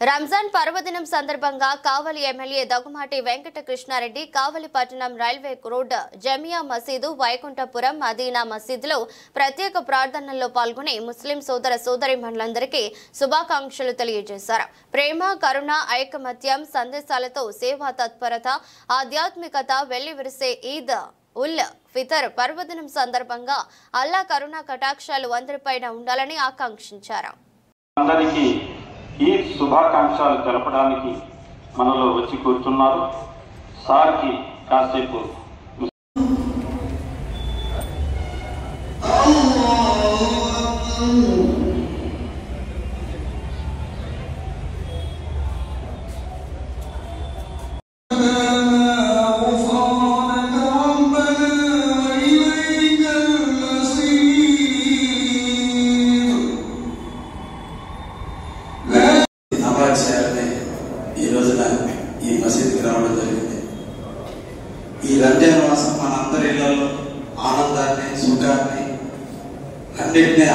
రంజాన్ పర్వదినం సందర్భంగా కావలి ఎమ్మెల్యే దగ్గుమాటి వెంకట కృష్ణారెడ్డి కావలి పట్టణం రైల్వే రోడ్ జమియా మసీదు వైకుంఠపురం మదీనా మసీదులో ప్రత్యేక ప్రార్థనల్లో పాల్గొని ముస్లిం సోదర సోదరీమణులందరికీ శుభాకాంక్షలు తెలియజేశారు. ప్రేమ, కరుణ, ఐకమత్యం సందేశాలతో సేవా తత్పరత, ఆధ్యాత్మికత వెల్లివిరిసే ఈద్ ఉల్ ఫితర్ పర్వదినం సందర్భంగా అల్లా కరుణ కటాక్షాలు అందరిపైన ఉండాలని ఆకాంక్షించారు. ఈ శుభాకాంక్షలు తెలపడానికి మనలో వచ్చి కూర్చున్నారు. సార్కి కాసేపు ఈ మసీదుకి రావడం జరిగింది. ఈ రంజాన్ మాసం మనందరి ఇళ్లలో ఆనందాన్ని, సుఖాన్ని అన్నిటినీ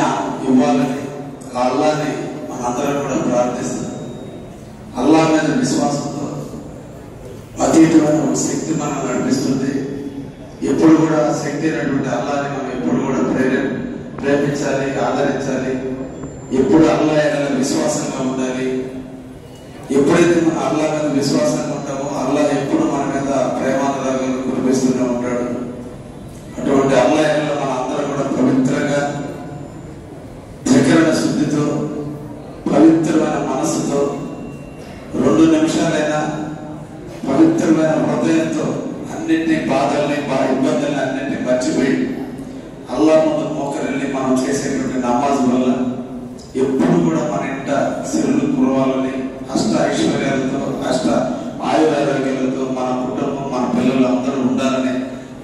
ఇవ్వాలని అల్లాని మనందరం కూడా ప్రార్థిస్తాం. అల్లా మీద విశ్వాసంతో అతీతమైన ఒక శక్తి మనం నడిపిస్తుంది. ఎప్పుడు కూడా శక్తి అయినటువంటి అల్లాని మనం ఎప్పుడు కూడా ప్రేమించాలి, ఆదరించాలి. ఎప్పుడు అల్లా ఎడల విశ్వాసంగా ఉండాలి. ఎప్పుడైతే మన అల్లా మీద విశ్వాసంగా ఉంటామో అల్లా ఎప్పుడు మన మీద ప్రేమానురాగాలు కురిపిస్తూనే ఉంటాడు. అటువంటి అల్లా ఎడల మన అందరం కూడా పవిత్రంగా, త్రికరణ శుద్ధితో, పవిత్రమైన మనసుతో 2 నిమిషాలైనా పవిత్రమైన హృదయంతో అన్నింటినీ బాధల్ని, ఇబ్బందుల్ని అన్నింటినీ మర్చిపోయి అల్లా ముందు మోకరిల్లి మనం చేసేటువంటి నమాజ్ వల్ల ఎప్పుడు కూడా మన ఇంట సిరులు కురవాలని, అష్ట ఐశ్వర్యాలతో, అష్ట ఆయురారోగ్యాలతో మన కుటుంబం, మన పిల్లలు అందరూ ఉండాలని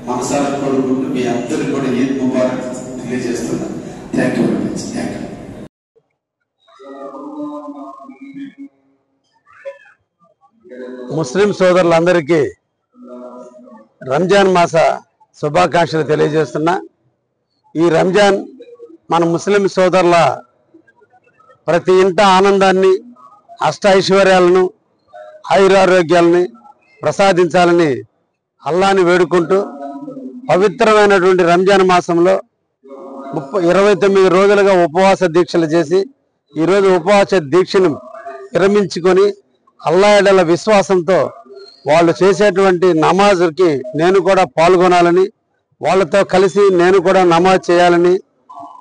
మనసారా కోరుకుంటూ మీ అందరికీ కూడా ఈద్ ముబారక్ తెలియజేస్తున్నాను. Thank you very much. Thank you. Muslim సోదరులందరికీ రంజాన్ మాస శుభాకాంక్షలు తెలియజేస్తున్నా. ఈ రంజాన్ మన ముస్లిం సోదరుల ప్రతి ఇంట ఆనందాన్ని, అష్ట ఐశ్వర్యాలను, ఆయురారోగ్యాలని ప్రసాదించాలని అల్లాని వేడుకుంటూ పవిత్రమైనటువంటి రంజాన్ మాసంలో 29 రోజులుగా ఉపవాస దీక్షలు చేసి ఈరోజు ఉపవాస దీక్షను విరమించుకొని అల్లా ఎడల విశ్వాసంతో వాళ్ళు చేసేటువంటి నమాజ్కి నేను కూడా పాల్గొనాలని, వాళ్ళతో కలిసి నేను కూడా నమాజ్ చేయాలని,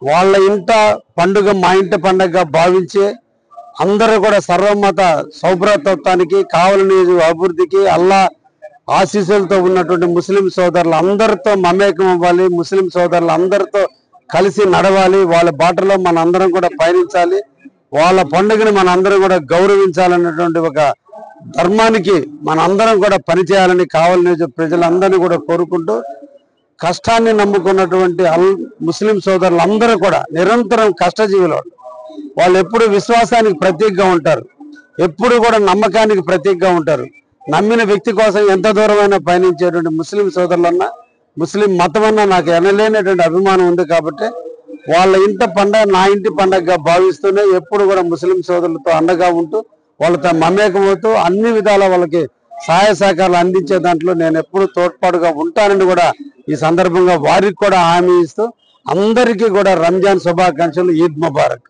వాళ్ళ ఇంట పండుగ మా ఇంటి పండుగగా భావించే అందరూ కూడా సర్వమత సౌభ్రతత్వానికి, కావలి అభివృద్ధికి అల్లా ఆశీస్సులతో ఉన్నటువంటి ముస్లిం సోదరులు అందరితో మమేకం అవ్వాలి. ముస్లిం సోదరులు అందరితో కలిసి నడవాలి. వాళ్ళ బాటలో మన అందరం కూడా పయనించాలి. వాళ్ళ పండుగని మన అందరం కూడా గౌరవించాలన్నటువంటి ఒక ధర్మానికి మన అందరం కూడా పనిచేయాలని కావలి ప్రజలందరినీ కూడా కోరుకుంటూ, కష్టాన్ని నమ్ముకున్నటువంటి ముస్లిం సోదరులందరూ కూడా నిరంతరం కష్టజీవులు. వాళ్ళు ఎప్పుడు విశ్వాసానికి ప్రతీకగా ఉంటారు, ఎప్పుడు కూడా నమ్మకానికి ప్రతీకగా ఉంటారు. నమ్మిన వ్యక్తి కోసం ఎంత దూరమైనా పయనించేటువంటి ముస్లిం సోదరులన్నా, ముస్లిం మతం అన్నా నాకు ఎనలేనటువంటి అభిమానం ఉంది. కాబట్టి వాళ్ళ ఇంటి పండగ నా ఇంటి పండగగా భావిస్తూనే ఎప్పుడు కూడా ముస్లిం సోదరులతో అండగా ఉంటూ వాళ్ళతో మమేకమవుతూ అన్ని విధాల వాళ్ళకి సహాయ సహకారాలు అందించే దాంట్లో నేను ఎప్పుడు తోడ్పాటుగా ఉంటానని కూడా ఈ సందర్భంగా వారికి కూడా హామీ ఇస్తూ అందరికీ కూడా రంజాన్ శుభాకాంక్షలు. ఈద్ ముబారక్.